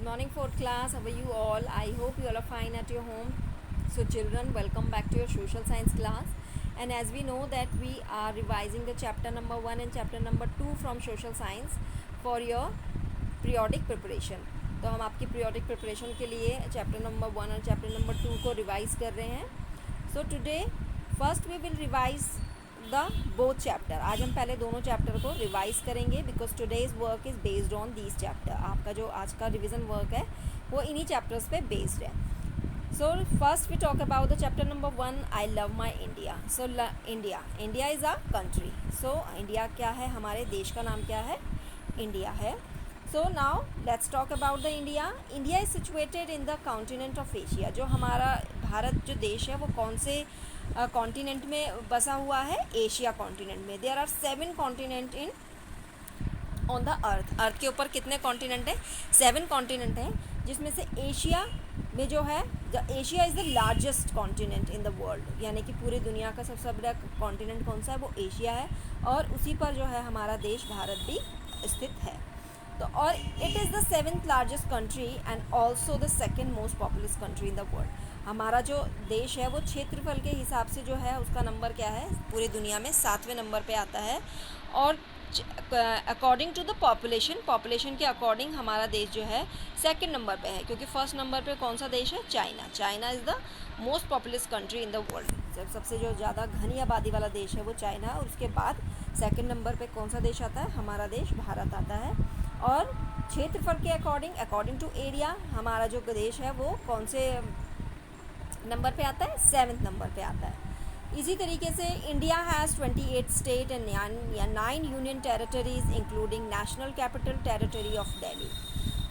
Good morning, fourth class. How are you all? I hope you all are fine at your home. So, children, welcome back to your social science class. And as we know that we are revising the chapter number 1 and chapter number 2 from social science for your periodic preparation. तो हम आपकी periodic preparation के लिए chapter number 1 और chapter number 2 को revise कर रहे हैं. So today first we will revise the both chapter. आज हम पहले दोनों चैप्टर को रिवाइज करेंगे because today's work is based on these chapter. आपका जो आज का रिवीजन वर्क है वो इन्हीं चैप्टर्स पे बेस्ड है. So first we talk about the chapter number 1, I love my India. So India is a country. So India क्या है, हमारे देश का नाम क्या है, इंडिया है. So now let's talk about the India. India is situated in the continent of Asia. जो हमारा भारत जो देश है वो कौन से कॉन्टिनेंट में बसा हुआ है, एशिया कॉन्टिनेंट में. There are 7 continent in on the earth के ऊपर कितने कॉन्टिनेंट हैं, 7 कॉन्टिनेंट हैं, जिसमें से एशिया में जो है, Asia is the largest continent in the world. यानी कि पूरी दुनिया का सबसे बड़ा कॉन्टिनेंट कौन सा है, वो एशिया है. और उसी पर जो है हमारा देश भारत भी स्थित है. तो और it is the 7th largest country and also the 2nd most populous country in the world. हमारा जो देश है वो क्षेत्रफल के हिसाब से जो है उसका नंबर क्या है, पूरी दुनिया में 7वें नंबर पे आता है. और अकॉर्डिंग टू द पॉपुलेशन के अकॉर्डिंग हमारा देश जो है 2nd नंबर पे है, क्योंकि फर्स्ट नंबर पे कौन सा देश है, China is the most populous country in the world. सबसे जो ज़्यादा घनी आबादी वाला देश है वो चाइना है. और उसके बाद 2nd नंबर पे कौन सा देश आता है, हमारा देश भारत आता है. और क्षेत्रफल के अकॉर्डिंग टू एरिया हमारा जो देश है वो कौन से नंबर पे आता है, 7th नंबर पे आता है. इसी तरीके से India has 28 state and 9 union territories including national capital territory of Delhi.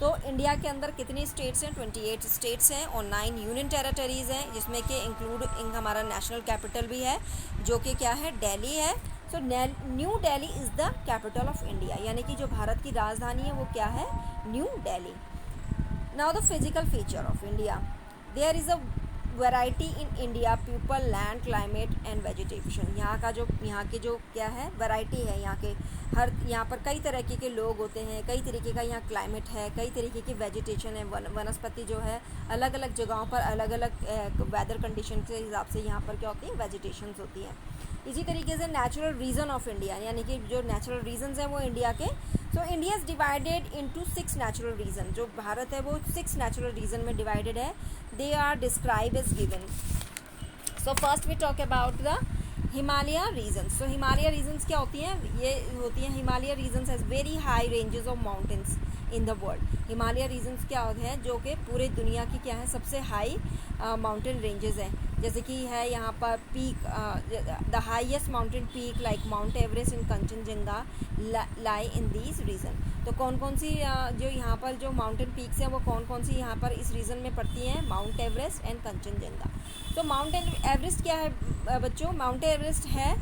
तो इंडिया के अंदर कितनी स्टेट्स हैं, 28 स्टेट्स हैं और 9 यूनियन टेरिटरीज हैं, जिसमें कि इंक्लूड हमारा नेशनल कैपिटल भी है जो कि क्या है, दिल्ली है. So new Delhi is the capital of India. यानी कि जो भारत की राजधानी है वो क्या है, New Delhi. Now the physical feature of India. There is a variety in India, people, land, climate and vegetation. यहाँ के जो क्या है, वैरायटी है. यहाँ पर कई तरह के लोग होते हैं, कई तरीके का यहाँ क्लाइमेट है, कई तरीके की वेजिटेशन है. वनस्पति जो है अलग अलग जगहों पर अलग अलग वेदर कंडीशन के हिसाब से यहाँ पर क्या होती है, वेजिटेशंस होती हैं. इसी तरीके से नेचुरल रीजन ऑफ इंडिया, यानी कि जो नेचुरल रीजन्स हैं वो इंडिया के. So India is divided into 6 natural region. जो भारत है वो 6 नेचुरल रीजन में डिवाइडेड है. They are describe as given. So first we talk about the Himalaya regions. So Himalaya regions क्या होती हैं, ये होती हैं Himalaya regions has very high ranges of mountains in the world. Himalaya regions क्या होते हैं, जो कि पूरे दुनिया की क्या है, सबसे हाई माउंटेन रेंजेस हैं. जैसे कि है यहाँ पर peak, the highest mountain peak like Mount Everest in Kanchenjunga lie in this region. तो कौन कौन सी जो यहाँ पर जो माउंटेन पीक्स हैं वो कौन कौन सी यहाँ पर इस रीजन में पड़ती हैं, माउंट एवरेस्ट एंड कंचनजंगा. तो माउंट एवरेस्ट क्या है बच्चों, माउंट एवरेस्ट है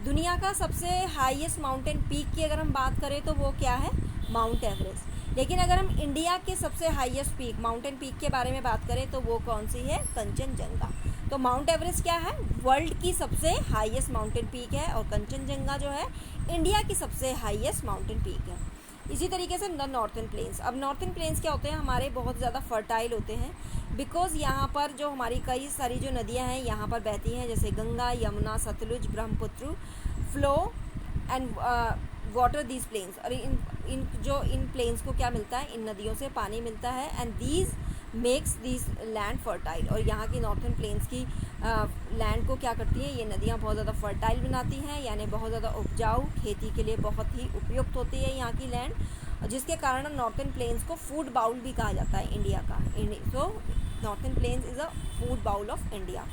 दुनिया का सबसे हाईएस्ट माउंटेन पीक की अगर हम बात करें तो वो क्या है, माउंट एवरेस्ट. लेकिन अगर हम इंडिया के सबसे हाईएस्ट पीक, माउंटेन पीक के बारे में बात करें तो वो कौन सी है, कंचनजंगा. तो माउंट एवरेस्ट क्या है, वर्ल्ड की सबसे हाईएस्ट माउंटेन पीक है, और कंचनजंगा जो है इंडिया की सबसे हाईएस्ट माउंटेन पीक है. इसी तरीके से द नॉर्थन प्लेन्स. अब नॉर्थन प्लेन्स क्या होते हैं, हमारे बहुत ज़्यादा फर्टाइल होते हैं बिकॉज़ यहाँ पर जो हमारी कई सारी जो नदियाँ हैं यहाँ पर बहती हैं, जैसे Ganga, Yamuna, Sutlej, Brahmaputra flow and water these plains. और इन प्लेन्स को क्या मिलता है, इन नदियों से पानी मिलता है. And these makes this land fertile. और यहाँ की नॉर्थन प्लेन्स की लैंड को क्या करती हैं, ये नदियाँ बहुत ज़्यादा फर्टाइल बनाती हैं, यानी बहुत ज़्यादा उपजाऊ, खेती के लिए बहुत ही उपयुक्त होती है यहाँ की लैंड, जिसके कारण नॉर्थन प्लेन्स को फूड बाउल भी कहा जाता है इंडिया का. So northern plains is a food bowl of India.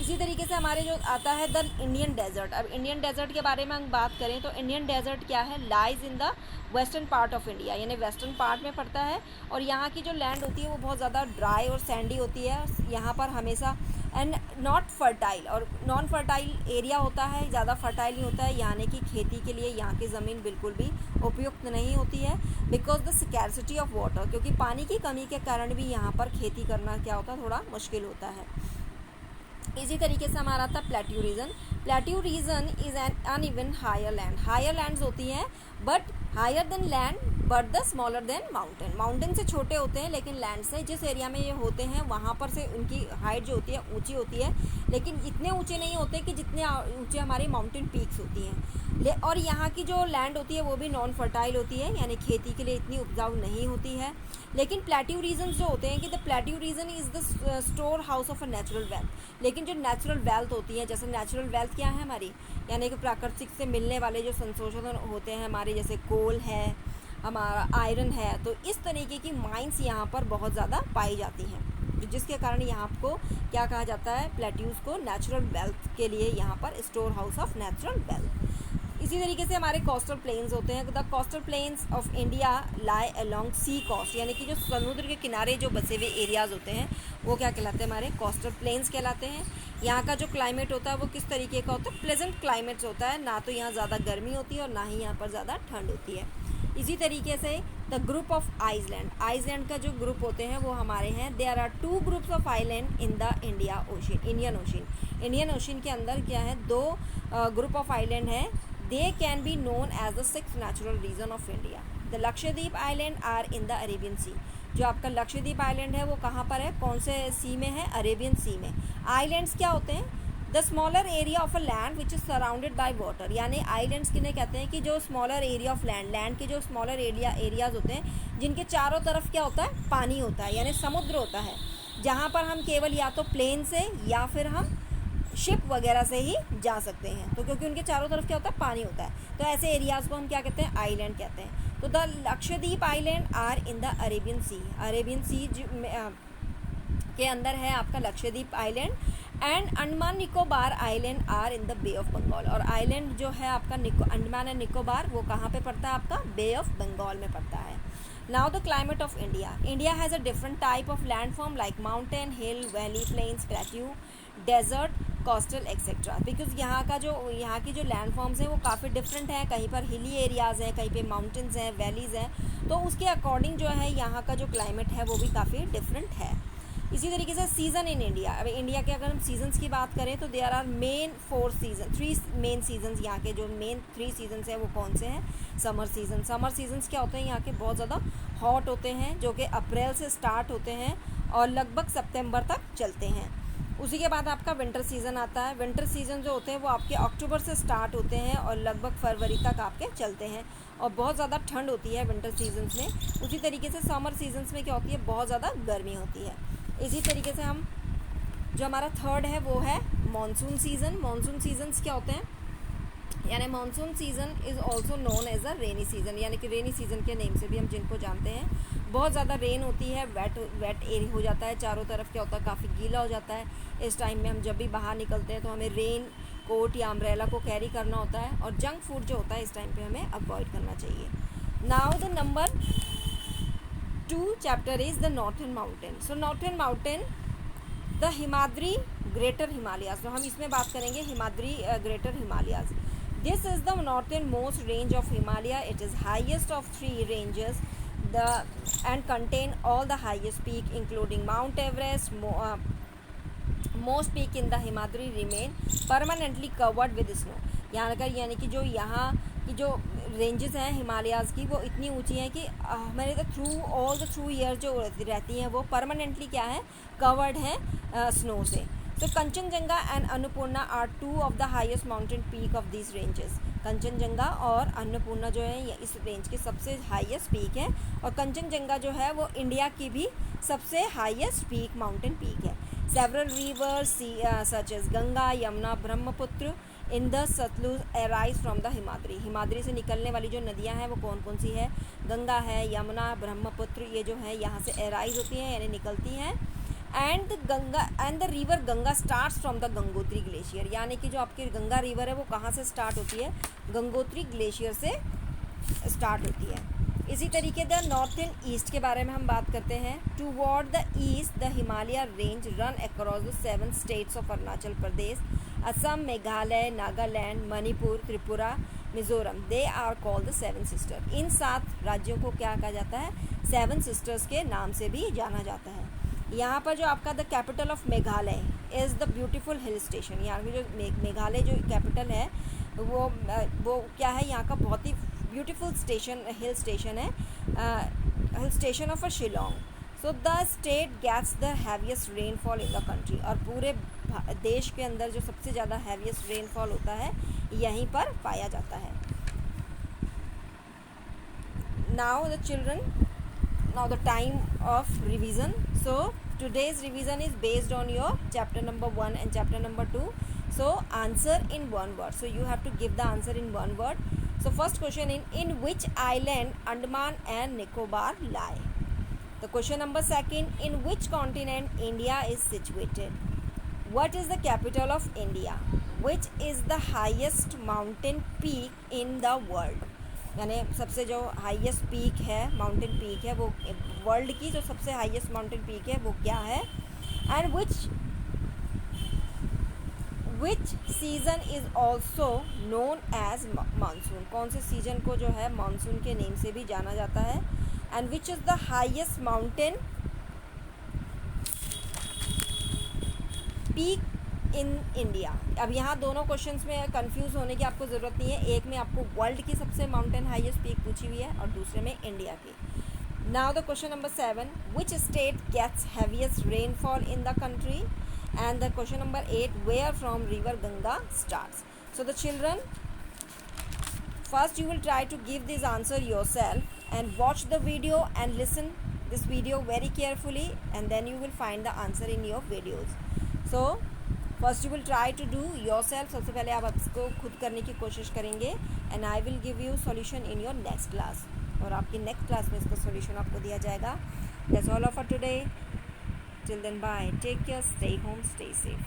इसी तरीके से हमारे जो आता है द इंडियन डेजर्ट. अब इंडियन डेजर्ट के बारे में हम बात करें तो इंडियन डेजर्ट क्या है, lies in the western part of India, यानी वेस्टर्न पार्ट में पड़ता है. और यहाँ की जो लैंड होती है वो बहुत ज़्यादा ड्राई और सैंडी होती है. यहाँ पर हमेशा एंड नॉट फर्टाइल, और नॉन फर्टाइल एरिया होता है, ज़्यादा फर्टाइल नहीं होता है, यानी कि खेती के लिए यहाँ की ज़मीन बिल्कुल भी उपयुक्त नहीं होती है because the scarcity of water. क्योंकि पानी की कमी के कारण भी यहाँ पर खेती करना क्या होता है, थोड़ा मुश्किल होता है. इसी तरीके से हमारा था plateau region. Plateau region is an uneven higher land. Higher lands होती हैं but higher than land but the smaller than mountain, mountain से छोटे होते हैं लेकिन लैंड से जिस एरिया में ये होते हैं वहाँ पर से उनकी हाइट जो होती है ऊंची होती है, लेकिन इतने ऊंचे नहीं होते कि जितने ऊंचे हमारी माउंटेन पीक्स होती हैं। और यहाँ की जो लैंड होती है वो भी नॉन फर्टाइल होती है, यानी खेती के लिए इतनी उपजाऊ नहीं होती है। लेकिन प्लेट्यू रीजन जो होते हैं कि the plateau region is the store house of a natural wealth, लेकिन जो नेचुरल वेल्थ होती है, जैसे नेचुरल वेल्थ क्या है हमारी, यानी कि प्राकृतिक से मिलने वाले जो संशोधन होते हैं हमारे, जैसे कोल है, हमारा आयरन है, तो इस तरीके की माइंस यहाँ पर बहुत ज़्यादा पाई जाती हैं, जिसके कारण यहाँ को क्या कहा जाता है, प्लेट्यूज़ को नेचुरल वेल्थ के लिए यहाँ पर store house of natural wealth. इसी तरीके से हमारे कोस्टल प्लेन्स होते हैं। The coastal plains of India lie along sea coast, यानी कि जो समुद्र के किनारे जो बसे हुए एरियाज़ होते हैं वो क्या कहलाते हैं, हमारे कोस्टल प्लेन्स कहलाते हैं। यहाँ का जो क्लाइमेट होता है वो किस तरीके का होता है, प्लेजेंट क्लाइमेट होता है, ना तो यहाँ ज़्यादा गर्मी होती है और ना ही यहाँ पर ज़्यादा ठंड होती है। इसी तरीके से the group of island, island का जो ग्रुप होते हैं वो हमारे हैं। There are 2 groups of island in the Indian ocean, Indian ocean के अंदर क्या है, 2 ग्रुप ऑफ आइलैंड हैं। They can be known as the 6th natural region of India. The Lakshadweep Island are in the Arabian Sea. जो आपका Lakshadweep island है वो कहाँ पर है, कौन से सी में है, अरेबियन सी में। आइलैंड्स क्या होते हैं, the smaller area of a land which is surrounded by water, यानी आइलैंड्स किन्हें कहते हैं कि जो smaller area of land, land के जो स्मॉलर एरियाज होते हैं जिनके चारों तरफ क्या होता है, पानी होता है, यानी समुद्र होता है, जहाँ पर हम केवल या तो प्लेन से या फिर हम शिप वगैरह से ही जा सकते हैं, तो क्योंकि उनके चारों तरफ क्या होता है, पानी होता है, तो ऐसे एरियाज़ को हम क्या कहते हैं, आइलैंड कहते हैं। तो the Lakshadweep island are in the Arabian sea, Arabian sea के अंदर है आपका Lakshadweep island, and Andaman Nicobar island are in the bay of Bengal, और आइलैंड जो है आपका अंडमान एंड निकोबार वो कहाँ पे पड़ता है, आपका बे ऑफ बंगाल में पड़ता है। Now the climate of India. India has a different type of landform like mountain, hill, valley, plains, plateau, desert, coastal etc. Because यहाँ की जो लैंडफॉर्म्स हैं वो काफ़ी डिफरेंट हैं, कहीं पर हिली एरियाज़ हैं, कहीं पे माउंटेन्स हैं, वैलीज़ हैं, तो उसके अकॉर्डिंग जो है यहाँ का जो क्लाइमेट है वो भी काफ़ी डिफरेंट है। इसी तरीके से सीज़न इन इंडिया, अब इंडिया के अगर हम सीजन्स की बात करें तो there are main 3 main seasons, यहाँ के जो मेन 3 सीजन्स हैं वो कौन से हैं, समर सीजन, समर सीजन्स क्या होते हैं, यहाँ के बहुत ज़्यादा हॉट होते हैं, जो कि अप्रैल से स्टार्ट होते हैं और लगभग सितंबर तक चलते हैं। उसी के बाद आपका विंटर सीज़न आता है, विंटर सीज़न जो होते हैं वो आपके अक्टूबर से स्टार्ट होते हैं और लगभग फरवरी तक आपके चलते हैं, और बहुत ज़्यादा ठंड होती है विंटर सीजन्स में। उसी तरीके से समर सीजन्स में क्या होती है, बहुत ज़्यादा गर्मी होती है। इसी तरीके से हम जो हमारा थर्ड है वो है मानसून सीज़न। मानसून सीजन्स क्या होते हैं, यानी monsoon season is also known as a rainy season, यानी कि रेनी सीज़न के नेम से भी हम जिनको जानते हैं। बहुत ज़्यादा रेन होती है, वेट एरिया हो जाता है, चारों तरफ क्या होता है, काफ़ी गीला हो जाता है। इस टाइम में हम जब भी बाहर निकलते हैं तो हमें रेन कोट या अम्ब्रेला को कैरी करना होता है, और जंक फूड जो होता है इस टाइम पे हमें अवॉइड करना चाहिए। Now the number 2 chapter is the northern mountain. So northern mountain the Himadri greater Himalayas, तो हम इसमें बात करेंगे Himadri greater Himalayas. This is the northernmost range of Himalaya. It is highest of 3 ranges and contain all the highest peak including Mount Everest. Most peak in the Himadri remain permanently covered with snow. यानी कि जो यहाँ की जो ranges हैं Himalayas की वो इतनी ऊंची हैं कि हमारे थ्रू ईयर जो रहती हैं वो परमानेंटली क्या है, कवर्ड है स्नो से। So Kanchenjunga and Annapurna are 2 of the highest mountain peak of these ranges. Kanchenjunga और अन्नपूर्णा जो है ये इस रेंज के सबसे हाईएस्ट पीक है, और कंचनजंगा जो है वो इंडिया की भी सबसे हाईएस्ट पीक माउंटेन पीक है। Several rivers such as Ganga, Yamuna, Brahmaputra in the Sutlej arise from the Himadri. Himadri से निकलने वाली जो नदियाँ हैं वो कौन कौन सी है, गंगा है, यमुना, ब्रह्मपुत्र, ये जो है यहाँ से अराइज होती हैं यानी निकलती हैं। And the river Ganga starts from the Gangotri glacier, यानी कि जो आपकी गंगा रिवर है वो कहाँ से स्टार्ट होती है, गंगोत्री ग्लेशियर से स्टार्ट होती है। इसी तरीके द नॉर्थ एंड ईस्ट के बारे में हम बात करते हैं। Toward the east the Himalaya range run across the 7 states of Arunachal Pradesh, Assam, Meghalaya, Nagaland, Manipur, Tripura, Mizoram. They are called the 7 sister. इन 7 राज्यों को क्या कहा जाता है, 7 सिस्टर्स के नाम से भी जाना जाता है। यहाँ पर जो आपका the capital of Meghalaya is the beautiful hill station, यहाँ की जो मेघालय जो कैपिटल है वो क्या है, यहाँ का बहुत ही ब्यूटीफुल स्टेशन, हिल स्टेशन है, hill station of Shillong. So the state gets the heaviest rainfall in the country. और पूरे देश के अंदर जो सबसे ज़्यादा हैवीएस्ट रेनफॉल होता है यहीं पर पाया जाता है. Now the children, now the time of revision. So today's revision is based on your chapter number 1 and chapter number 2. So answer in one word. So you have to give the answer in one word. So first question, in which island Andaman and Nicobar lie? The question number second, in which continent India is situated? What is the capital of India? Which is the highest mountain peak in the world? यानी सबसे जो highest peak है, mountain peak है, वो world की जो सबसे highest mountain peak है वो क्या है? And which season is also known as monsoon. कौन से सीजन को जो है मानसून के नेम से भी जाना जाता है? And which is the highest mountain peak in India. अब यहाँ दोनों क्वेश्चंस में कंफ्यूज होने की आपको ज़रूरत नहीं है. एक में आपको वर्ल्ड की सबसे माउंटेन हाईएस्ट पीक पूछी हुई है और दूसरे में इंडिया की. Now the question number 7, which state gets heaviest rainfall in the country? And the question number 8, where from river Ganga starts. So the children, first you will try to give this answer yourself and watch the video and listen this video very carefully and then you will find the answer in your videos. So first you will try to do yourself. सबसे पहले आप इसको खुद करने की कोशिश करेंगे and I will give you solution in your next class. और आपकी नेक्स्ट क्लास में इसका सॉल्यूशन आपको दिया जाएगा. That's all for today. Till then bye, take care, stay home, stay safe.